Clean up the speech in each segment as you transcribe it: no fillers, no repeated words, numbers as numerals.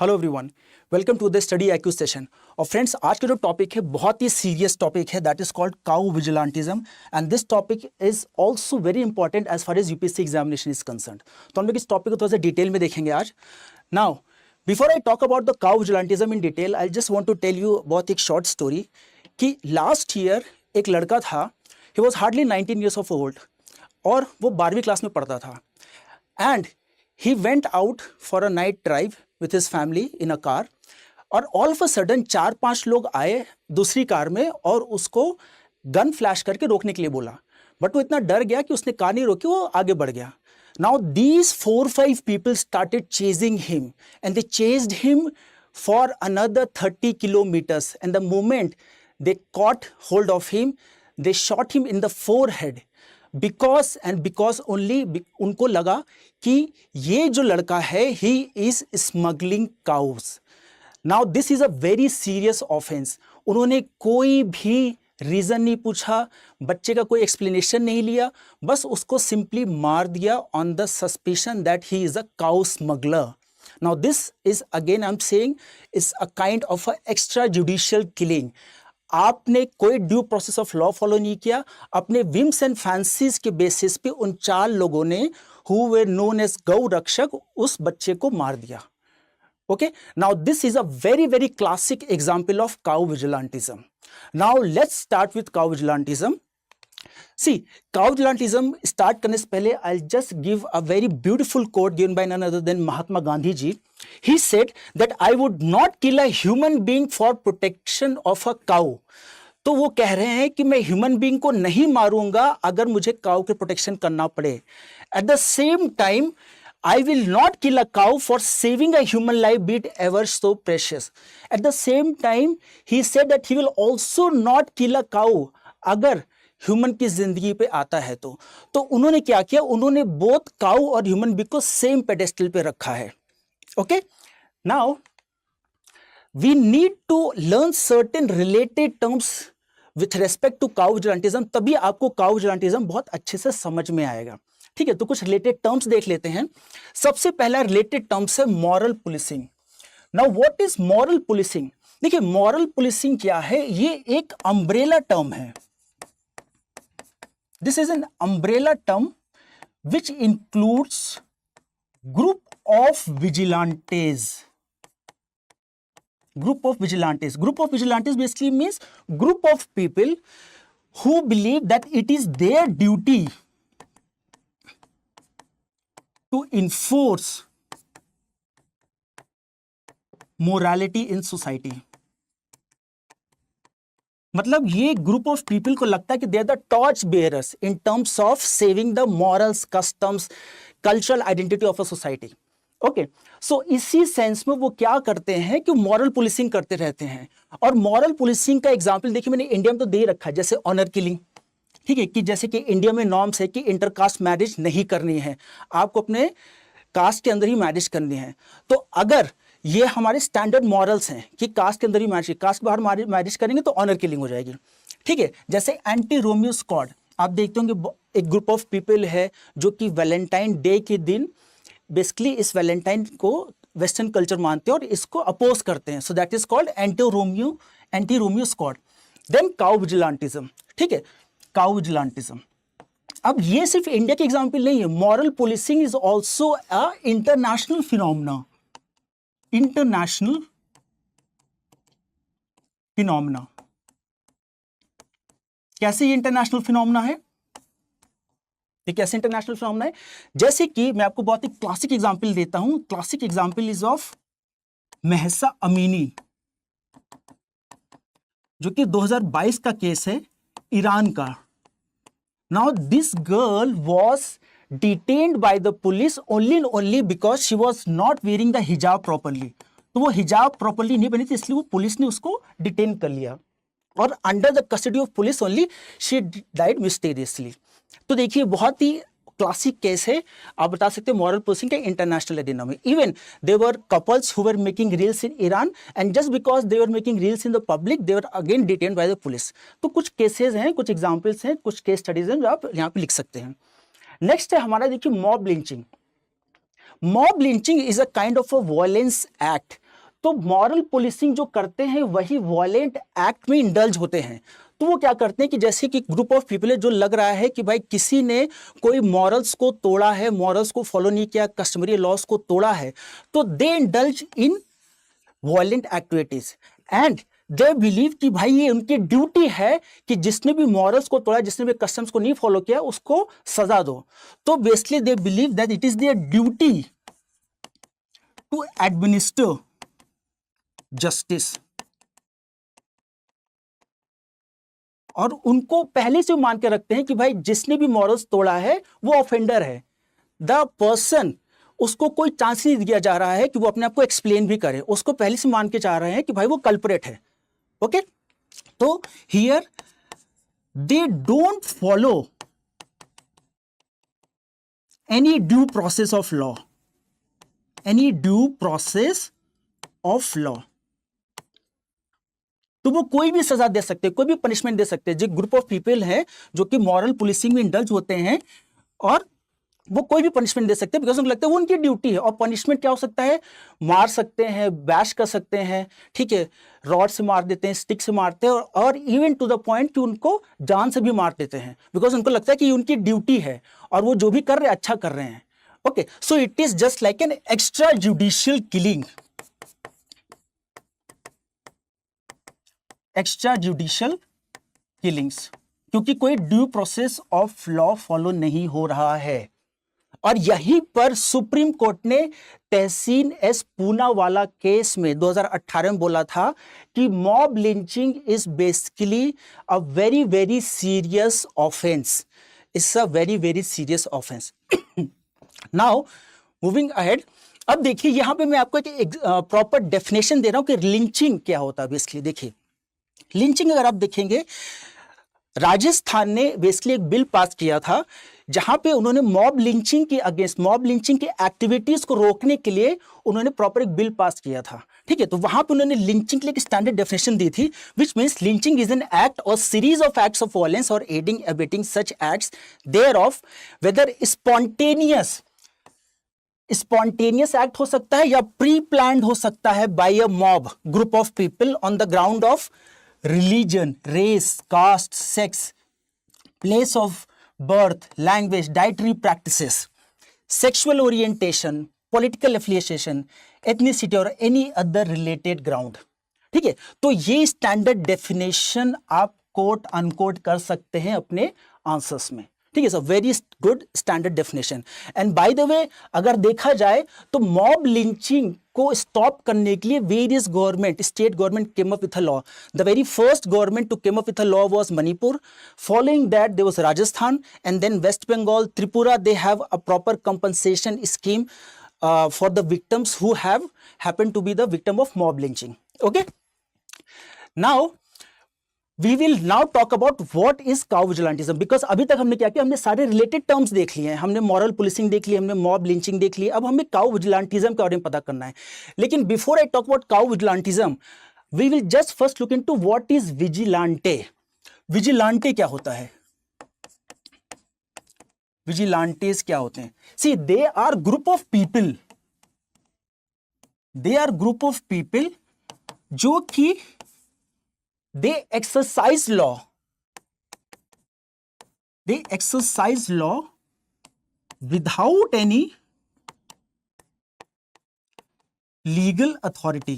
Hello everyone, welcome to the study IQ session. और friends, आज का जो टॉपिक है बहुत ही सीरियस टॉपिक है, that is called cow vigilantism and this topic is also very important as far as UPSC examination is concerned. तो हम लोग इस टॉपिक को थोड़ा सा डिटेल में देखेंगे आज। Now before I talk about the cow vigilantism in detail, I just want to tell you बहुत एक शॉर्ट स्टोरी कि लास्ट ईयर एक लड़का था, he was hardly 19 years of old और वो 12वीं क्लास में पढ़ता था and he went out for a night drive with his family in a car और all of a sudden 4-5 लोग आए दूसरी कार में और उसको गन फ्लैश करके रोकने के लिए बोला, बट वो इतना डर गया कि उसने कार नहीं रोकी, वो आगे बढ़ गया। Now these 4-5 people started chasing him and they chased him for another 30 kilometers and the moment they caught hold of him, they shot him in the forehead because only उनको लगा कि ये जो लड़का है he is smuggling cows. Now this is a very serious offense. उन्होंने कोई भी रीजन नहीं पूछा, बच्चे का कोई एक्सप्लेनेशन नहीं लिया, बस उसको सिंपली मार दिया on the suspicion that he is a cow smuggler. Now this is again I'm saying is a kind of a extrajudicial killing. आपने कोई due process of law follow नहीं किया, अपने विम्स एंड फैंसीज के basis पे उन 4 लोगों ने हु वर नोन एज गौ रक्षक उस बच्चे को मार दिया। Okay, now this is a very very classic example of cow vigilantism. Now let's start with cow vigilantism. See, cow vigilantism start करने से पहले I'll just give a very beautiful quote given by none other than Mahatma Gandhi ji. He said that I would not kill a human being for protection of a cow. तो वो कह रहे हैं कि मैं ह्यूमन बीइंग को नहीं मारूंगा अगर मुझे काउ के प्रोटेक्शन करना पड़े। At the same time I will not kill a cow for saving a human life, be it ever so precious. At the same time, he said that he will also not kill a cow अगर human की जिंदगी पे आता है तो उन्होंने क्या किया, उन्होंने बोथ काउ और ह्यूमन बीइंग को सेम पेडेस्टल पे रखा है। Okay, now we need to learn certain related terms with respect to cow vigilantism, तभी आपको काउ विजिलेंटिज्म बहुत अच्छे से समझ में आएगा। ठीक है, तो कुछ रिलेटेड टर्म्स देख लेते हैं। सबसे पहला रिलेटेड टर्म्स है moral policing. Now what is moral policing? देखिए, मॉरल पुलिसिंग क्या है, ये एक अम्ब्रेला टर्म है। This is an umbrella term which includes group of vigilantes. Group of vigilantes. Group of vigilantes basically means group of people who believe that it is their duty to enforce morality in society. मतलब ये group of people को लगता है कि they are the torch bearers in terms of saving the morals, customs, cultural identity of a society. Okay, so इसी sense में वो क्या करते हैं कि मॉरल पुलिसिंग करते रहते हैं। और मॉरल पुलिसिंग का एग्जांपल देखिए मैंने इंडिया में तो दे रखा है, जैसे ऑनर किलिंग। ठीक है, कि जैसे कि इंडिया में नॉर्म्स है कि इंटरकास्ट मैरिज नहीं करनी है, आपको अपने कास्ट के अंदर ही मैरिज करनी है। तो अगर ये हमारे स्टैंडर्ड मॉरल्स हैं कि कास्ट के अंदर ही मैरिज, कास्ट के बाहर मैरिज करेंगे तो ऑनर किलिंग हो जाएगी। ठीक है, जैसे एंटी रोमियो स्क्वाड, आप देखते होंगे एक ग्रुप ऑफ पीपल है जो कि वैलेंटाइन डे के दिन बेसिकली इस वैलेंटाइन को वेस्टर्न कल्चर मानते हैं और इसको अपोज करते हैं, so that is called anti Romeo squad. Then cow vigilantism. ठीक है, काउ विजिलेंटिज्म। अब ये सिर्फ इंडिया के एग्जाम्पल नहीं है, moral policing is also a international phenomena. International phenomena. कैसे ये इंटरनेशनल फिनोमिना है? ये कैसे इंटरनेशनल फिनोमिना है? जैसे कि मैं आपको बहुत ही क्लासिक एग्जांपल देता हूं। Classic example is of Mahsa Amini, जो कि 2022 का केस है, ईरान का। Now this girl was detained by the police only because she was not wearing the hijab properly. तो वो हिजाब प्रॉपरली नहीं पहनी थी, इसलिए वो पुलिस ने उसको डिटेन कर लिया और under the custody of police only she died mysteriously. तो देखिए बहुत ही क्लासिक केस है, आप बता सकते हैं मॉरल पुलिसिंग के इंटरनेशनल एरिना में। Even they were couples who were making reels in Iran and just because they were making reels in the public they were again detained by the police. तो कुछ cases हैं, कुछ examples हैं, कुछ case studies हैं जो आप यहाँ पे लिख सकते हैं। नेक्स्ट है हमारा देखिए mob lynching. Mob lynching is a kind of a violence act तो मॉरल पुलिसिंग जो करते हैं वही वायलेंट एक्ट में इंडल्ज होते हैं। तो वो क्या करते हैं कि जैसे कि ग्रुप ऑफ पीपल है जो लग रहा है कि भाई किसी ने कोई मॉरल्स को तोड़ा है, मॉरल्स को फॉलो नहीं किया, कस्टमरी लॉस को तोड़ा है, तो they indulge in violent activities and they believe कि भाई ये उनकी ड्यूटी है कि जिसने भी मॉरल्स को तोड़ा, जिसने भी कस्टम्स को नहीं फॉलो किया, उसको सजा दो। तो basically they believe that it is their duty to administer justice, और उनको पहले से मान के रखते हैं कि भाई जिसने भी मॉरल्स तोड़ा है वो ऑफेंडर है। द पर्सन, उसको कोई चांस नहीं दिया जा रहा है कि वो अपने आप को एक्सप्लेन भी करे, उसको पहले से मान के चाह रहे हैं कि भाई वो कल्परेट है। ओके, तो here they don't follow any due process of law, any due process of law. तो वो कोई भी सजा दे सकते हैं, कोई भी पनिशमेंट दे सकते हैं। जो ग्रुप ऑफ पीपल है जो कि मॉरल पुलिसिंग में इंडल्ज होते हैं, और वो कोई भी पनिशमेंट दे सकते हैं बिकॉज उनको लगता है वो उनकी ड्यूटी है। और पनिशमेंट क्या हो सकता है? मार सकते हैं, बैश कर सकते हैं, ठीक है, रॉड से मार देते हैं, स्टिक से मारते हैं, और इवन टू द पॉइंट कि उनको जान से भी मार देते हैं बिकॉज उनको लगता है कि ये उनकी ड्यूटी है और वो जो भी कर रहे हैं अच्छा कर रहे हैं। Okay, so it is just like an extra judicial killing, extra judicial killings, क्योंकि कोई due process of law follow नहीं हो रहा है। और यहीं पर सुप्रीम कोर्ट ने तहसीन एस पूनावाला केस में 2018 में बोला था कि mob lynching is basically a very very serious offence, it's a very very serious offence. Now moving ahead, अब देखिए यहां पे मैं आपको एक प्रॉपर डेफिनेशन दे रहा हूं कि लिंचिंग क्या होता है। बेसिकली देखिए, लिंचिंग अगर आप देखेंगे, राजस्थान ने बेसिकली एक बिल पास किया था जहां पे उन्होंने मॉब लिंचिंग के अगेंस्ट, मॉब लिंचिंग के एक्टिविटीज को रोकने के लिए उन्होंने प्रॉपर एक बिल पास किया था। ठीक है, तो वहां पे उन्होंने लिंचिंग के लिए एक स्टैंडर्ड डेफिनेशन दी थी, which means lynching is an act or series of acts of violence or aiding abetting such acts thereof whether spontaneous act हो सकता है या प्री प्लान्ड हो सकता है by a mob group of people on the ground of religion, race, caste, sex, place of birth, language, dietary practices, sexual orientation, political affiliation, ethnicity और any other related ground। ठीक है, तो ये standard definition आप quote unquote कर सकते हैं अपने आंसर्स में। ठीक है, so very good standard definition. And by the way अगर देखा जाए तो मॉब लिंचिंग को स्टॉप करने के लिए various government, state government came up with a law. The very first government to came up with a law was Manipur, following that there was Rajasthan, and then West Bengal, Tripura. They have a proper compensation scheme for the victims who have happened to be the victim of mob lynching. Okay, now we will now talk about what is cow vigilantism, because अभी तक हमने क्या किया, हमने सारे related terms देख लिए हैं, हमने मॉरल पुलिसिंग देख ली, हमने मॉब लिंचिंग देख ली, अब हमें काउ विजिलेंटिज्म के बारे में पता करना है। लेकिन before I talk about cow vigilantism, we will just first look into what is vigilante. Vigilante क्या होता है? विजिलांटेस क्या होते हैं? See, they are group of people, they are group of people जो कि they exercise law without any legal authority,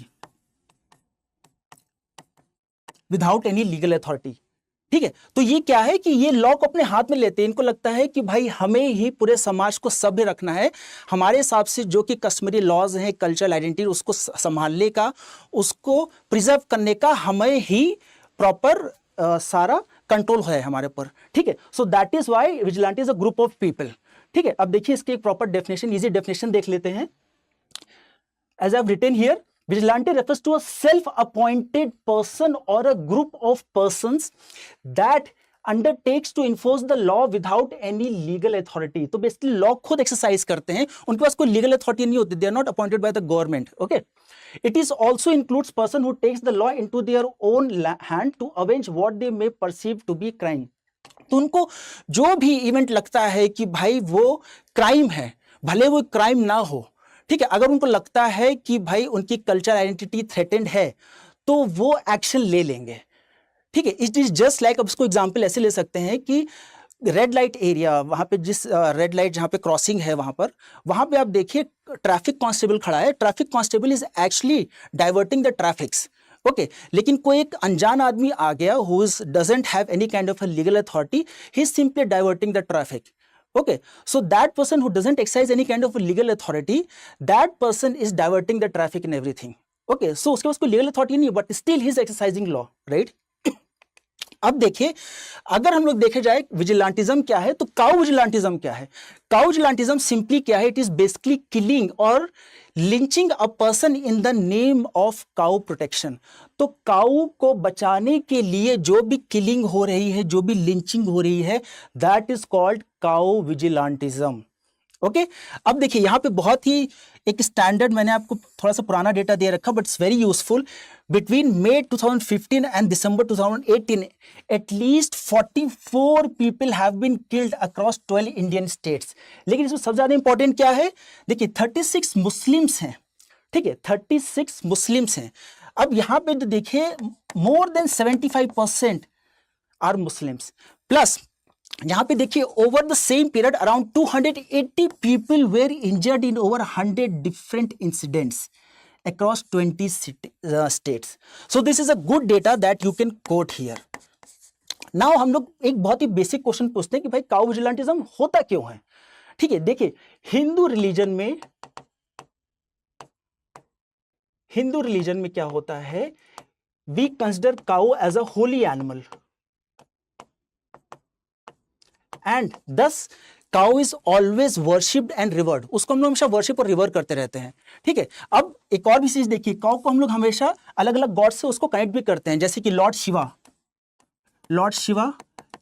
ठीक है, तो ये क्या है कि ये लॉ को अपने हाथ में लेते हैं। इनको लगता है कि भाई हमें ही पूरे समाज को सभ्य रखना है, हमारे हिसाब से जो कि कस्टमरी लॉज हैं, कल्चरल आइडेंटिटी, उसको संभालने का, उसको प्रिजर्व करने का हमें ही प्रॉपर सारा कंट्रोल है हमारे पर। ठीक है, सो that is why vigilant is a group of people. ठीक है, अब देखिए इसके एक प्रॉपर डेफिनेशन, इजी डेफिनेशन देख लेते हैं। As I have written here, vigilante refers to a self-appointed person or a group of persons that undertakes to enforce the law without any legal authority। तो बेसिकली लॉ खुद exercise करते हैं, उनके पास कोई लीगल अथॉरिटी नहीं होती, they are not appointed by the government. Okay, it is also includes person who takes the law into their own hand to avenge what they may perceive to be crime. तो उनको जो भी event लगता है कि भाई वो crime है, भले वो क्राइम ना हो, ठीक है, अगर उनको लगता है कि भाई उनकी कल्चर आइडेंटिटी थ्रेटेंड है तो वो एक्शन ले लेंगे। ठीक है, इट इज जस्ट लाइक, अब इसको एग्जांपल ऐसे ले सकते हैं कि रेड लाइट एरिया, वहां पे जिस रेड लाइट जहां पे क्रॉसिंग है वहां पे आप देखिए ट्रैफिक कांस्टेबल खड़ा है, traffic constable is actually diverting the traffics. Okay, लेकिन कोई एक अनजान आदमी आ गया who doesn't have any kind of a legal authority, he is simply diverting the traffic. Okay, so that person who doesn't exercise any kind of legal authority, that person is diverting the traffic and everything. Okay, so उसके पास कोई legal authority नहीं है, but still he is exercising law, right? अब देखिए, अगर हम लोग देखे जाए विजिलेंटिज्म क्या है, तो काउ विजिलेंटिज्म क्या है? काउ विजिलेंटिज्म सिंपली क्या है? इट इज बेसिकली किलिंग और lynching a person in the name of cow protection. तो काउ को बचाने के लिए जो भी किलिंग हो रही है, जो भी लिंचिंग हो रही है, that is called cow vigilantism. Okay, अब देखिए यहां पे बहुत ही एक स्टैंडर्ड, मैंने आपको थोड़ा सा पुराना डेटा दे रखा, but it's very useful. Between May 2015 and December 2018, at least 44 people have been killed across 12 Indian states. लेकिन इसमें सबसे ज्यादा इंपॉर्टेंट क्या है? देखिए 36 मुस्लिम्स हैं। ठीक है, 36 मुस्लिम्स हैं। अब यहां पे तो देखिए more than 75% are Muslims, plus यहां पे देखिए over the same period around 280 people were injured in over 100 different incidents across 20 states. So this is a good data that you can quote here. Now हम लोग एक बहुत ही basic question पूछते हैं कि भाई काउ विजिलेंटिज्म होता क्यों है? ठीक है, देखिए हिंदू रिलीजन में क्या होता है? We consider cow as a holy animal and this cow is always worshipped and revered. उसको हम लोग हमेशा वर्शिप और रिवर करते रहते हैं। ठीक है, अब एक और भी चीज देखिए, काउ को हम लोग हमेशा अलग अलग गॉड से उसको कनेक्ट भी करते हैं, जैसे कि लॉर्ड शिवा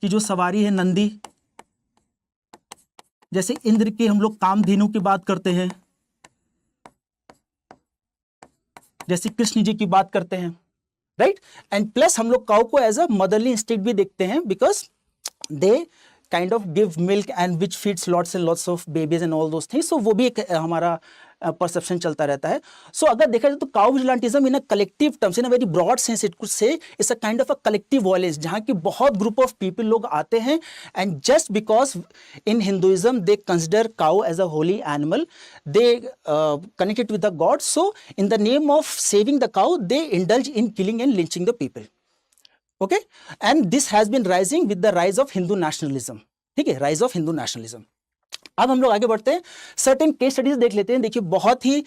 की जो सवारी है नंदी, जैसे इंद्र की हम लोग कामधेनु की बात करते हैं, जैसे कृष्ण जी की बात करते हैं, राइट? एंड प्लस हम लोग काउ को एज अ मदरली इंस्टिंक्ट भी देखते हैं, because they kind of give milk and which feeds lots and lots of babies and all those things. So वो भी एक हमारा परसेप्शन चलता रहता है। सो अगर देखा जाए तो cow vigilantism in a collective terms, in a very broad sense, it could say it's a kind of a collective violence, जहाँ की बहुत ग्रुप ऑफ पीपल लोग आते हैं and just because in Hinduism they consider cow as a holy animal, they connected with the god, so in the name of saving the cow they indulge in killing and lynching the people. Okay, and this has been rising with the rise of Hindu nationalism. ठीक है, rise of Hindu nationalism. अब हम लोग आगे बढ़ते हैं, certain case studies देख लेते हैं। देखिए बहुत ही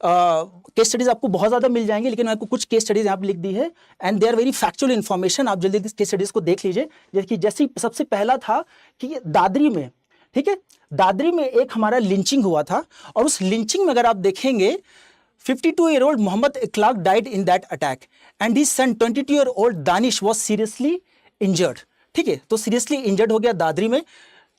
केस स्टडीज आपको बहुत ज्यादा मिल जाएंगे, लेकिन मैंने आपको कुछ केस स्टडीज यहाँ पे लिख दी है and they are very factual information. आप जल्दी केस स्टडीज को देख लीजिए। जैसे सबसे पहला था कि दादरी में, ठीक है, दादरी में एक हमारा लिंचिंग हुआ था, और उस लिंचिंग में अगर आप देखेंगे 52-year-old Muhammad Ikhlaq died in that attack and his son 22-year-old Danish was seriously injured. ठीक है, तो सीरियसली इंजर्ड हो गया दादरी में,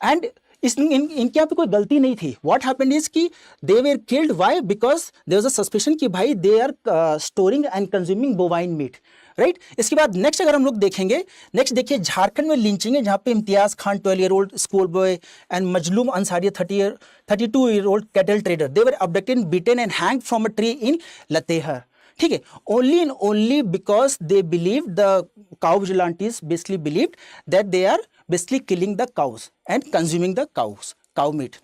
एंड इनके यहाँ पे कोई गलती नहीं थी। व्हाट हैपेंड इज कि they were killed, why? Because there was a suspicion कि भाई they are storing and consuming bovine meat, right? इसके बाद नेक्स्ट अगर हम लोग देखेंगे, नेक्स्ट देखिए झारखंड में लिंचिंग है, जहाँ पे Imtiyaz Khan 12-year-old school boy and Mazloom Ansari 32-year-old cattle trader, they were abducted, beaten and hanged from a tree in Latehar. ठीक है, only and only because they believe, the cow vigilantes basically believed that they are basically killing the cows and consuming the cow meat.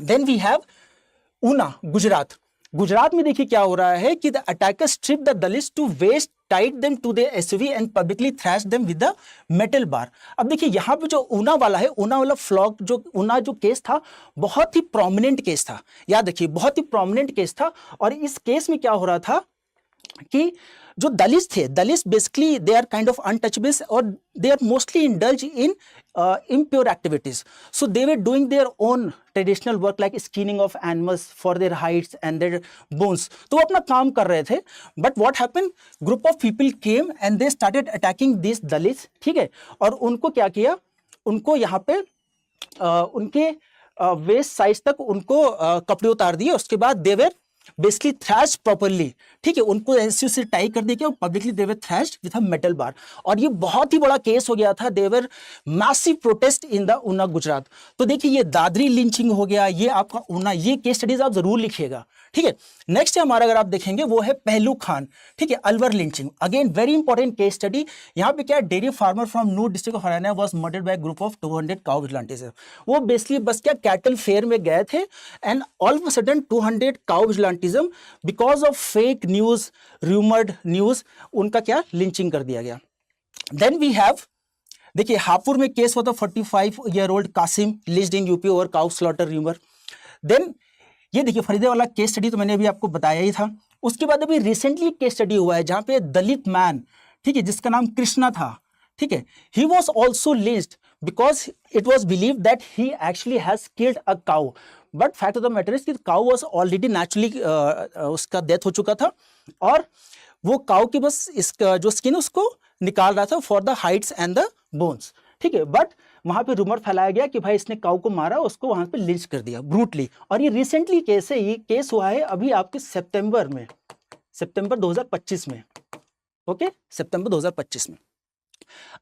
Then we have Una, Gujarat. Gujarat में देखिए क्या हो रहा है कि the attackers stripped the Dalits to waist, tied them to their SUV and publicly thrashed them with the metal bar. अब देखिए यहाँ पे जो ऊना वाला है, ऊना वाला फ्लॉग, जो ऊना जो केस था, बहुत ही प्रोमिनेंट केस था। याद रखिए, बहुत ही प्रोमिनेंट केस था। और इस केस में क्या हो रहा था कि जो दलित थे, Dalit basically they are kind of untouchables और they are mostly indulge in impure activities. So they were doing their own traditional work like skinning of animals for their hides and their bones. तो वो अपना काम कर रहे थे, but what happened? Group of people came and they started attacking these Dalits. ठीक है, और उनको क्या किया? उनको यहाँ पे उनके वेस्ट साइज तक उनको कपड़े उतार दिए। उसके बाद they were basically thrashed properly. ठीक है, उनको ऐसे से टाई कर दिया और publicly they were thrashed with a metal bar, और ये बहुत ही बड़ा केस हो गया था। They were massive protest in the Una, Gujarat. तो देखिए ये दादरी लिंचिंग हो गया, ये आपका ऊना, ये केस स्टडीज आप जरूर लिखिएगा। ठीक है। नेक्स्ट है हमारा, अगर आप देखेंगे वो है पहलू खान, ठीक है, Alwar lynching, again very important case study. यहाँ पे क्या है, dairy farmer from Noor district of Haryana was murdered by group of 200 cow vigilantes. वो बेसिकली बस क्या कैटल फेयर में गए थे and all of a sudden 200 cow vigilantism because of fake news, rumoured news, उनका क्या लिंचिंग कर दिया गया। देन वी हैव, देखिए हापुड़ में केस हुआ था 45-year-old Qasim lynched in UP over cow slaughter rumour. Then ये देखिए फरीदे वाला केस स्टडी तो मैंने अभी आपको बताया ही था। उसके बाद अभी रिसेंटली केस स्टडी हुआ है जहां पे दलित मैन, ठीक है, जिसका नाम कृष्णा था, ठीक है, he was also lynched because it was believe that he actually has killed a cow, but fact of the matter is कि काउ वॉज ऑलरेडी नेचुरली उसका डेथ हो चुका था और वो काउ की बस इसका जो स्किन उसको निकाल रहा था for the Heights and the bones, ठीक है। बट वहां पे रूमर फैलाया गया कि भाई इसने काउ को मारा, उसको वहां पे लिंच कर दिया ब्रूटली। और ये रिसेंटली केस है, ये केस हुआ है अभी आपके सितंबर 2025 में, ओके, सितंबर 2025 में।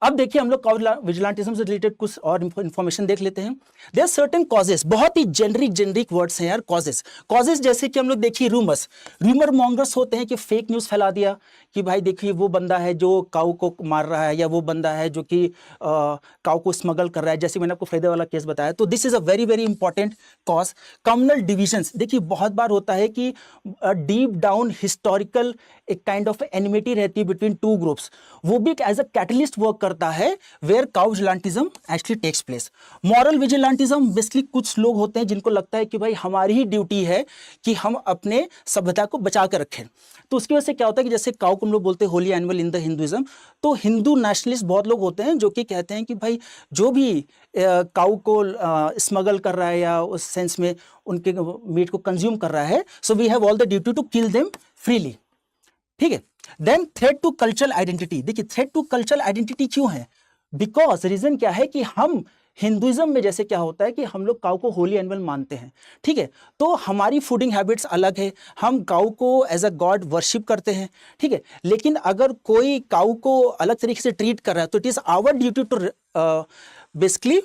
अब देखिए हम लोग काउ विजिलेंटिज्म से रिलेटेड कुछ और इंफॉर्मेशन देख लेते हैं। देयर सर्टेन कॉजेस, बहुत ही जेनरिक वर्ड्स हैं यार, कॉजेस जैसे कि हम लोग देखिए रूमर मॉन्गर्स होते हैं कि फेक न्यूज फैला दिया कि भाई देखिए वो बंदा है जो काउ को मार रहा है या वो बंदा है जो कि काउ को स्मगल कर रहा है, जैसे मैंने आपको फायदे वाला केस बताया। तो this is a very very important cause. Communal divisions, देखिए बहुत बार होता है कि डीप डाउन हिस्टोरिकल एक काइंड ऑफ एनिमिटी रहती है बिटवीन टू ग्रुप्स, वो भी एज अ कैटलिस्ट वर्क करता है where cow vigilantism actually takes place. Moral vigilantism basically कुछ लोग होते हैं जिनको लगता है कि भाई हमारी ही ड्यूटी है कि हम अपने सभ्यता को बचा कर रखें। तो उसकी वजह से क्या होता है कि जैसे काउ को हम लोग बोलते हैं Holi animal in the Hinduism, तो हिंदू नेशनलिस्ट बहुत लोग होते हैं जो कि कहते हैं कि भाई जो भी काउ को स्मगल कर रहा है या उस सेंस में उनके मीट को कंज्यूम कर रहा है, so we have all the duty to kill them freely, ठीक है। Then threat to cultural identity, देखिए थ्रेट टू कल्चरल आइडेंटिटी क्यों है, बिकॉज रीजन क्या है कि हम हिंदुइज्म में जैसे क्या होता है कि हम लोग काउ को होली एनिमल मानते हैं, ठीक है, तो हमारी फूडिंग हैबिट्स अलग है, हम काउ को एज अ गॉड वर्शिप करते हैं, ठीक है। लेकिन अगर कोई काउ को अलग तरीके से ट्रीट कर रहा है तो it is our duty to basically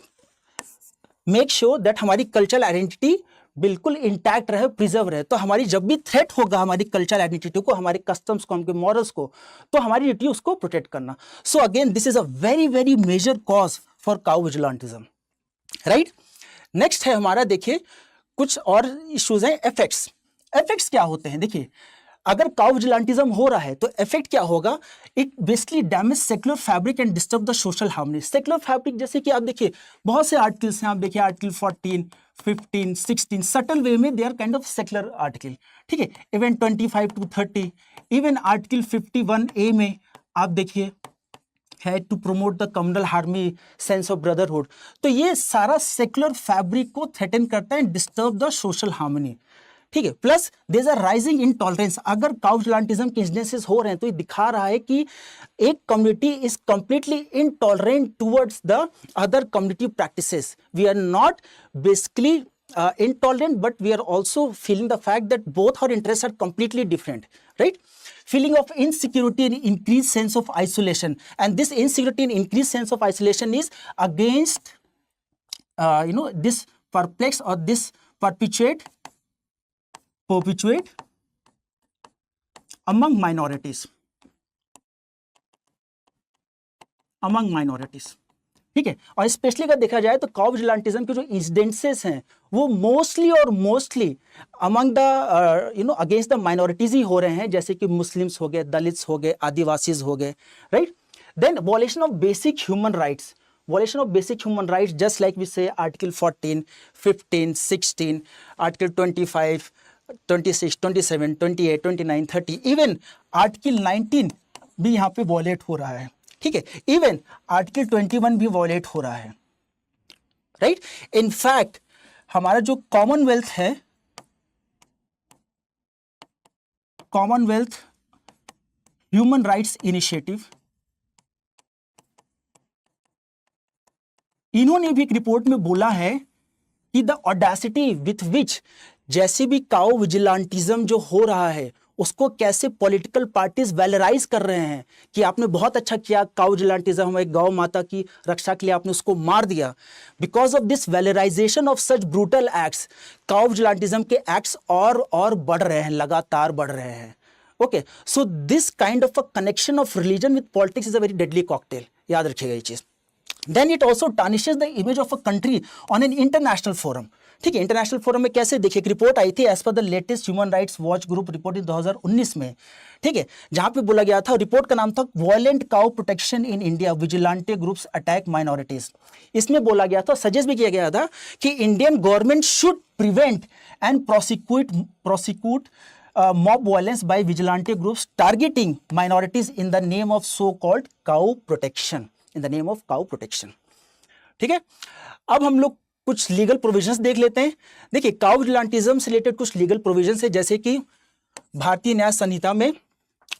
make sure that हमारी कल्चरल आइडेंटिटी बिल्कुल इंटैक्ट रहे, प्रिजर्व रहे। तो हमारी जब भी थ्रेट होगा हमारी कल्चरल आइडेंटिटी को, हमारे कस्टम्स को, हमके मॉरल्स को, तो हमारी ड्यूटी उसको प्रोटेक्ट करना। So again this is a very very major cause for cow vigilantism, right. Next है हमारा, देखिए कुछ और इश्यूज हैं, इफेक्ट्स क्या होते हैं। देखिए अगर काउ विजिलेंटिज्म हो रहा है तो इफेक्ट क्या होगा, it basically damage secular fabric and disturb the social harmony. Secular fabric जैसे कि आप देखिए बहुत से आर्टिकल्स हैं, आप देखिए आर्टिकल 14, 15, 16 सटल वे में they are kind of secular article, ठीक है। Even 25 to 30, even article 51A में आप देखिए है to promote the communal harmony, sense of brotherhood. तो ये सारा सेक्युलर फैब्रिक को थ्रेटन करता है, डिस्टर्ब द सोशल हार्मनी, ठीक है। Plus there is a rising intolerance, अगर काउ विजिलेंटिज्म के इंसिडेंसेस हो रहे हैं तो ये दिखा रहा है कि एक community is completely intolerant towards the other community practices. We are not basically intolerant, but we are also feeling the fact that both our interests are completely different, right? Feeling of insecurity and increased sense of isolation, and this insecurity and increased sense of isolation is against this perplex or this perpetuate among minorities, ठीक है। और specially अगर देखा जाए तो cow vigilantism के जो incidences हैं वो mostly among the against the minorities ही हो रहे हैं, जैसे कि मुस्लिम्स हो गए, दलित्स हो गए, आदिवासीज हो गए, right. Then violation of basic human rights, just like we say article 14, 15, 16, article 25, 26, 27, 28, 29, 30, even article 19 भी यहाँ पे वॉयलेट हो रहा है, ठीक है। इवन आर्टिकल 21 भी वॉयलेट हो रहा है, राइट। इनफैक्ट हमारा जो कॉमनवेल्थ है, कॉमनवेल्थ ह्यूमन राइट्स इनिशिएटिव, इन्होंने भी एक रिपोर्ट में बोला है कि द ऑडेसिटी विथ विच जैसे भी काउ विजिलेंटिज्म जो हो रहा है उसको कैसे पॉलिटिकल पार्टीज वैलराइज कर रहे हैं कि आपने बहुत अच्छा किया, काउ विजिलेंटिज्म, हमारे गौ माता की रक्षा के लिए आपने उसको मार दिया। Because of this valorisation of such brutal acts, cow vigilantism के एक्ट्स और बढ़ रहे हैं, लगातार बढ़ रहे हैं। Okay, so this kind of a connection of religion with politics is a very deadly cocktail, याद रखिएगा ये चीज। Then it also tarnishes the image of a country on an international forum. ठीक है, इंटरनेशनल फोरम में कैसे, देखिए एक रिपोर्ट आई थी as per the latest Human Rights Watch group report in 2019 में, ठीक है, जहां पे बोला गया था, रिपोर्ट का नाम था violent cow protection in India, vigilante groups attack minorities. इसमें बोला गया था, सजेस्ट भी किया गया था कि Indian government should prevent and prosecute mob violence by vigilante groups targeting minorities in the name of so-called cow protection, in the name of cow protection। ठीक है, अब हम लोग कुछ लीगल प्रोविजंस देख लेते हैं। देखिए, काउ विजिलेंटिज्म से रिलेटेड कुछ लीगल प्रोविजंस है, जैसे कि भारतीय न्याय संहिता में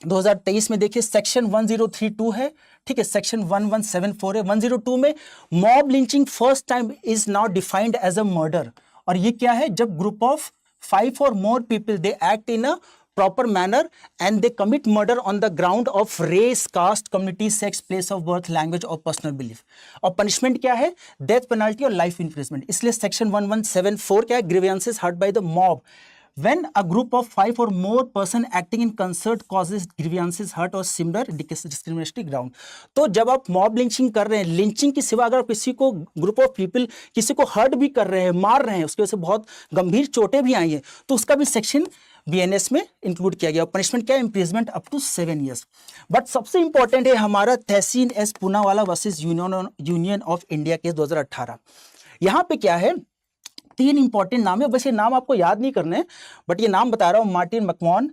2023 में देखिए सेक्शन 1032 है, ठीक है, सेक्शन 1174 है। 102 में mob lynching first time is now defined as a murder, और ये क्या है, जब group of 5 or more people they act in a proper manner and they commit murder on the ground of race, caste, community, sex, place of birth, language or personal belief। और punishment क्या है, death penalty और life imprisonment। इसलिए section 1174 क्या है, grievances heard by the mob when a group of 5 or more person acting in concert causes grievances hurt or similar discriminatory ground। तो जब आप मॉब लिंचिंग कर रहे हैं, लिंचिंग के सिवा अगर किसी को, ग्रुप ऑफ पीपल किसी को हर्ट भी कर रहे हैं, मार रहे हैं, उसकी वजह से बहुत गंभीर चोटें भी आई हैं, तो उसका भी सेक्शन बीएनएस में इंक्लूड किया गया। पनिशमेंट क्या है, imprisonment up to 7 years। But सबसे इंपॉर्टेंट है हमारा Tehseen S Poonawalla versus Union of India case 2018। यहां पे क्या है, 3 इंपॉर्टेंट नाम है, वैसे नाम आपको याद नहीं करने, बट ये नाम बता रहा हूं, Martin मकवान,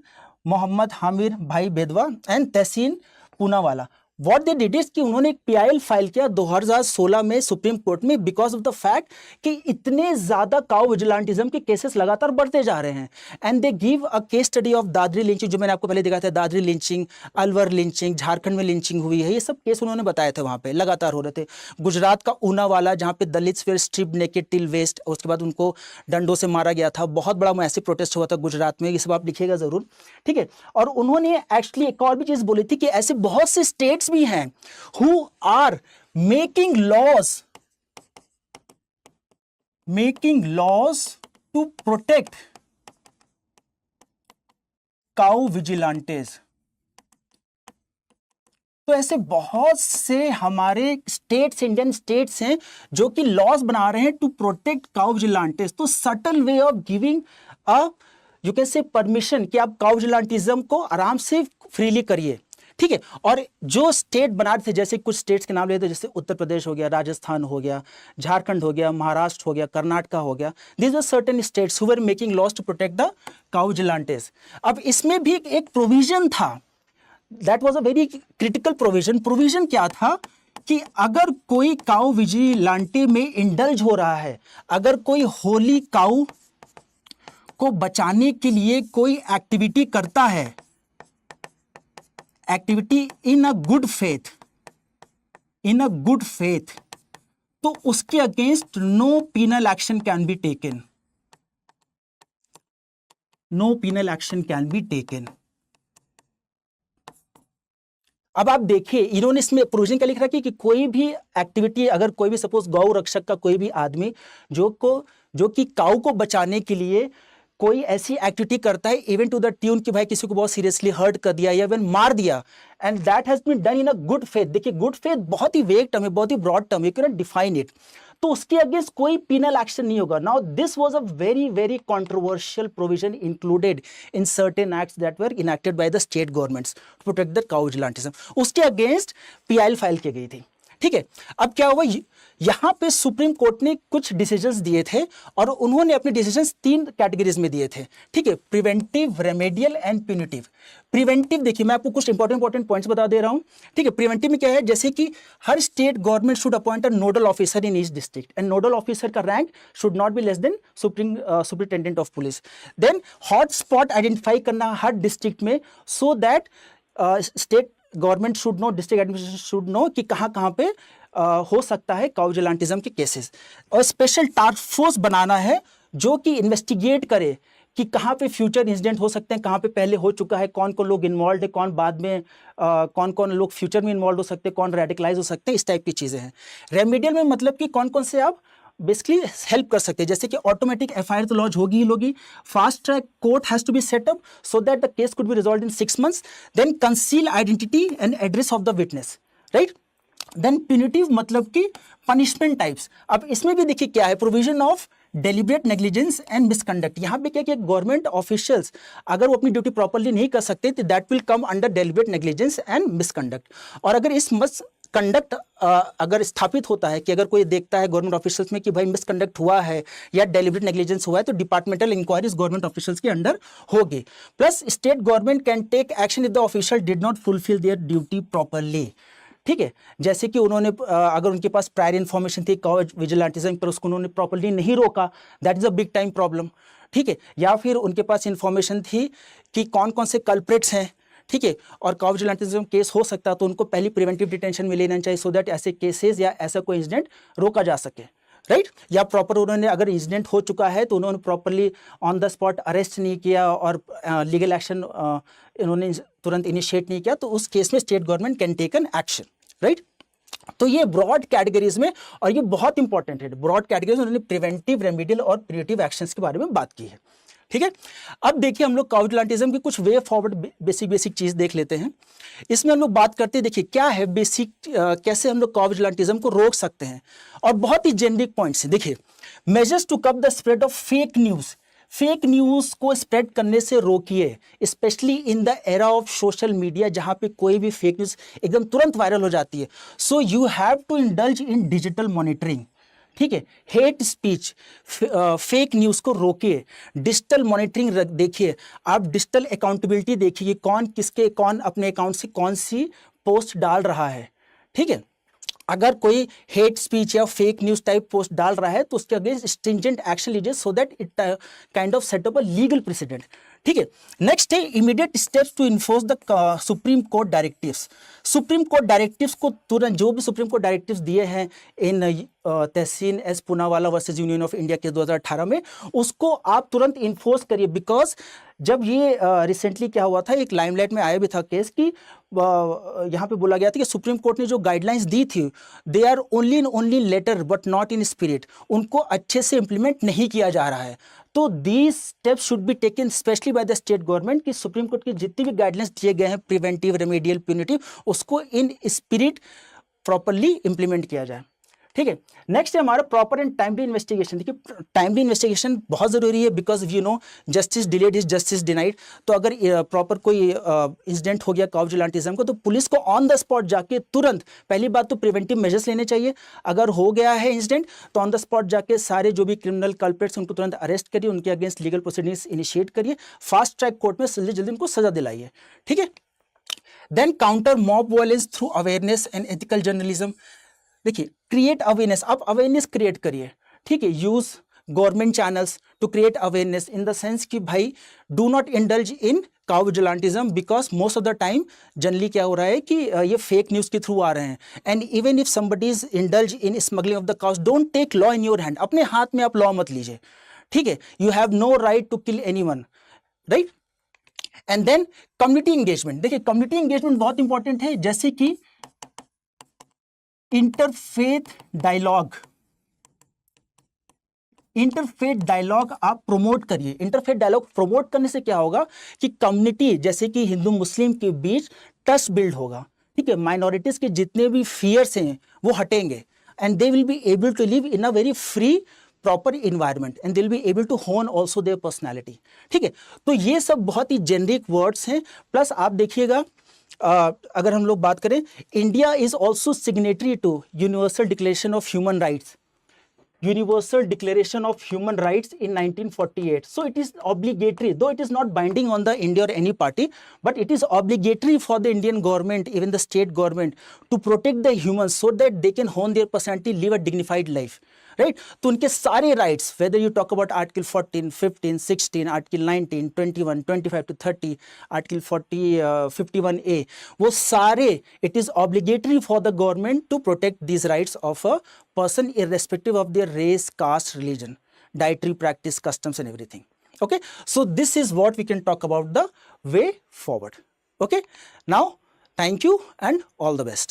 Mohammad Hamir Bhai Bedwa and Tehseen Poonawalla. What they did is कि उन्होंने एक पीआईएल फाइल किया 2016 में सुप्रीम कोर्ट में, बिकॉज ऑफ द फैक्ट कि इतने ज्यादा काउ विजिलेंटिज्म के केसेस लगातार बढ़ते जा रहे हैं। And they give a case study of Dadri lynching, जो मैंने आपको पहले दिखाया था, दादरी लिंचिंग, अलवर लिंचिंग, झारखंड में लिंचिंग हुई है, ये सब केस उन्होंने बताए थे, वहां पे लगातार हो रहे थे। गुजरात का ऊना वाला, जहां पे Dalits were stripped naked till waist, उसके बाद उनको डंडों से मारा गया था, बहुत बड़ा मैसिव प्रोटेस्ट हुआ था गुजरात में, ये सब आप लिखिएगा जरूर, ठीक है। और उन्होंने एक्चुअली एक और भी चीज बोली थी कि ऐसे बहुत से स्टेट्स भी हैं who are making laws to protect cow vigilantes। तो ऐसे बहुत से हमारे स्टेट्स, इंडियन स्टेट्स हैं जो कि लॉज बना रहे हैं टू प्रोटेक्ट काउ विजिलेंटेस। तो subtle way of giving a you can say permission कि आप काउ विजिलेंटिज्म को आराम से फ्रीली करिए, ठीक है। और जो स्टेट बना रहे थे, जैसे कुछ स्टेट्स के नाम लेते, जैसे उत्तर प्रदेश हो गया, राजस्थान हो गया, झारखंड हो गया, महाराष्ट्र हो गया, कर्नाटका हो गया, these are certain states who were making laws to protect the cow vigilantes. अब इसमें भी एक प्रोविजन था, that was a very critical provision. Provision क्या था कि अगर कोई काउ विजिलेंटे में इंडल्ज हो रहा है, अगर कोई होली काउ को बचाने के लिए कोई एक्टिविटी करता है, activity in a good faith, तो उसके against no penal action can be taken, no penal action can be taken. अब आप देखिए, इन्होंने इसमें प्रोविजन क्या लिख रखा है कि कोई भी एक्टिविटी, अगर कोई भी सपोज गौ रक्षक का कोई भी आदमी जो कि काऊ को बचाने के लिए कोई ऐसी एक्टिविटी करता है, इवन टू द ट्यून कि भाई किसी को बहुत सीरियसली हर्ट कर दिया या इवन मार दिया, and that has been done in a good faith. देखिए, गुड फेथ बहुत ही वेग टर्म है, बहुत ही ब्रॉड टर्म है, you can not define it. तो उसके अगेंस्ट कोई पीनल एक्शन नहीं होगा। Now this was a very very controversial provision included in certain acts that were enacted by the state governments to protect the cow vigilantism. उसके अगेंस्ट PIL file की गई थी, ठीक है। अब क्या हुआ, यहां पे सुप्रीम कोर्ट ने कुछ डिसीजंस दिए थे और उन्होंने अपने डिसीजंस 3 कैटेगरीज में दिए थे, ठीक है, preventive, remedial and punitive. Preventive देखिए, मैं आपको कुछ इंपॉर्टेंट पॉइंट्स बता दे रहा हूं, ठीक है। प्रिवेंटिव में क्या है, जैसे कि हर state government should appoint a nodal officer in each district, and nodal officer का rank should not be less than superintendent of police. Then hot spot identify करना हर डिस्ट्रिक्ट में, so that state government should know, district administration should know कि कहां पे हो सकता है काउ विजिलेंटिज्म के केसेस। और स्पेशल टास्क फोर्स बनाना है जो कि इन्वेस्टिगेट करे कि कहाँ पे फ्यूचर इंसिडेंट हो सकते हैं, कहाँ पे पहले हो चुका है, कौन कौन लोग इन्वॉल्व है, कौन बाद में कौन कौन लोग फ्यूचर में इन्वॉल्व हो सकते हैं, कौन रेडिकलाइज हो सकते हैं, इस टाइप की चीज़ें हैं। रेमेडियल में मतलब कि कौन कौन से आप बेसिकली हेल्प कर सकते हैं, जैसे कि ऑटोमेटिक एफआईआर तो लॉन्च होगी ही होगी, fast track court has to be set up so that the case could be resolve in 6 months, then conceal identity and address of the witness, right. Then punitive मतलब कि punishment types. अब इसमें भी देखिए क्या है, provision of deliberate negligence and misconduct. यहाँ पे क्या गवर्नमेंट ऑफिशियल्स अगर वो अपनी ड्यूटी प्रॉपरली नहीं कर सकते तो that will come under deliberate negligence and misconduct. और अगर इस कंडक्ट अगर स्थापित होता है कि अगर कोई देखता है गवर्नमेंट ऑफिशियल्स में कि भाई मिसकंडक्ट हुआ है या डेलिब्रेट नेग्लिजेंस हुआ है, तो डिपार्टमेंटल इंक्वायरीज गवर्नमेंट ऑफिशियल्स के अंडर होगी। Plus state government can take action if the official did not fulfil their duty properly, ठीक है। जैसे कि उन्होंने अगर उनके पास प्रायर इन्फॉर्मेशन थी काउ विजिलेंटिज्म पर, उसको उन्होंने प्रॉपरली नहीं रोका, that is a big time problem, ठीक है। या फिर उनके पास इन्फॉर्मेशन थी कि कौन कौन से कल्प्रिट्स हैं, ठीक है, और काउ विजिलेंटिज्म केस हो सकता है, तो उनको पहली प्रिवेंटिव डिटेंशन में लेना चाहिए सो दैट ऐसे केसेस या ऐसा कोई इंसिडेंट रोका जा सके, राइट। या प्रॉपर उन्होंने अगर इंसिडेंट हो चुका है तो उन्होंने properly on the spot arrest नहीं किया और लीगल एक्शन इन्होंने तुरंत इनिशिएट नहीं किया, तो उस केस में state government can take an action, right. तो ये ब्रॉड कैटेगरीज में, और ये बहुत इंपॉर्टेंट है, ब्रॉड कैटेगरीज उन्होंने प्रिवेंटिव, रेमेडियल और प्रिवेंटिव एक्शंस के बारे में बात की है, ठीक है। अब देखिए हम लोग काउ विजिलेंटिज्म की कुछ वे फॉरवर्ड बेसिक चीज देख लेते हैं। इसमें हम लोग बात करते हैं, देखिए क्या है बेसिक, कैसे हम लोग काउ विजिलेंटिज्म को रोक सकते हैं, और बहुत ही जेनरिक पॉइंट्स हैं। देखिए measures to curb the spread of fake news, fake news को स्प्रेड करने से रोकिए, specially in the era of social media जहां पे कोई भी फेक न्यूज एकदम तुरंत वायरल हो जाती है। So you have to indulge in digital monitoring, ठीक है। हेट स्पीच, फेक न्यूज को रोकिए, डिजिटल मॉनिटरिंग देखिए, आप डिजिटल अकाउंटेबिलिटी देखिए, कौन अपने अकाउंट से कौन सी पोस्ट डाल रहा है, ठीक है। अगर कोई हेट स्पीच या फेक न्यूज टाइप पोस्ट डाल रहा है तो उसके अगेंस्ट स्ट्रिंजेंट एक्शन लीजिए so that it kind of set up a legal precedent, ठीक है। नेक्स्ट है immediate steps to enforce the Supreme Court directives. Supreme Court directives को तुरंत, जो भी सुप्रीम कोर्ट डायरेक्टिव्स दिए हैं in Tehseen S Poonawalla versus Union of India के 2018 में, उसको आप तुरंत इन्फोर्स करिए। बिकॉज जब ये रिसेंटली क्या हुआ था, एक लाइमलाइट में आया भी था केस कि यहाँ पे बोला गया था कि सुप्रीम कोर्ट ने जो गाइडलाइंस दी थी they are only in letter but not in spirit, उनको अच्छे से इंप्लीमेंट नहीं किया जा रहा है। तो these steps should be taken specially bye the state government कि सुप्रीम कोर्ट की जितनी भी गाइडलाइंस दिए गए हैं प्रिवेंटिव, रेमेडियल, प्यूनिटिव, उसको इन स्पिरिट प्रॉपरली इंप्लीमेंट किया जाए, ठीक है। नेक्स्ट है हमारा प्रॉपर एंड टाइमली इन्वेस्टिगेशन। देखिए टाइमली इन्वेस्टिगेशन बहुत जरूरी है because you know justice delayed is justice denied. तो अगर प्रॉपर कोई इंसिडेंट हो गया काउ विजिलेंटिज्म को, तो पुलिस को ऑन द स्पॉट जाके तुरंत, पहली बात तो प्रिवेंटिव मेजर्स लेने चाहिए। अगर हो गया है इंसिडेंट तो ऑन द स्पॉट जाके सारे जो भी क्रिमिनल कल्प्रिट्स उनको तुरंत अरेस्ट करिए, उनके अगेंस्ट लीगल प्रोसीडिंग्स इनिशिएट करिए, फास्ट ट्रैक कोर्ट में जल्दी जल्दी उनको सजा दिलाइए, ठीक है। Then counter mob violence through awareness and ethical journalism. देखिए क्रिएट अवेयरनेस, आप अवेयरनेस क्रिएट करिए, ठीक है। Use government channels to create awareness in the sense कि भाई do not indulge in cow vigilantism because most of the time generally क्या हो रहा है कि ये फेक न्यूज के थ्रू आ रहे हैं। And even if somebody is indulge in smuggling of the cows, don't take law in your hand, अपने हाथ में आप लॉ मत लीजिए, ठीक है। You have no right to kill anyone, right. And then community engagement. देखिए कम्युनिटी इंगेजमेंट बहुत इंपॉर्टेंट है, जैसे कि इंटरफेथ डायलॉग, इंटरफेथ डायलॉग आप प्रमोट करिए। इंटरफेथ डायलॉग प्रमोट करने से क्या होगा कि कम्युनिटी जैसे कि हिंदू मुस्लिम के बीच ट्रस्ट बिल्ड होगा, ठीक है। माइनॉरिटीज के जितने भी फियर्स हैं वो हटेंगे and they will be able to live in a very free proper environment and they will be able to hone also their personality, ठीक है। तो ये सब बहुत ही जेनरिक वर्ड्स हैं। प्लस आप देखिएगा अगर हम लोग बात करें, India is also signatory to Universal Declaration of Human Rights, Universal Declaration of Human Rights in 1948. So it is obligatory, though it is not binding on the India or any party, but it is obligatory for the Indian government, even the state government, to protect the humans so that they can hone their personality, live a dignified life. Right तो उनके सारे rights, whether you talk about article 14, 15, 16, article 19, 21, 25 to 30, article 51A, वो सारे it is obligatory for the government to protect these rights of a person irrespective of their race, caste, religion, dietary practice, customs and everything. Okay, so this is what we can talk about the way forward. Okay, now thank you and all the best.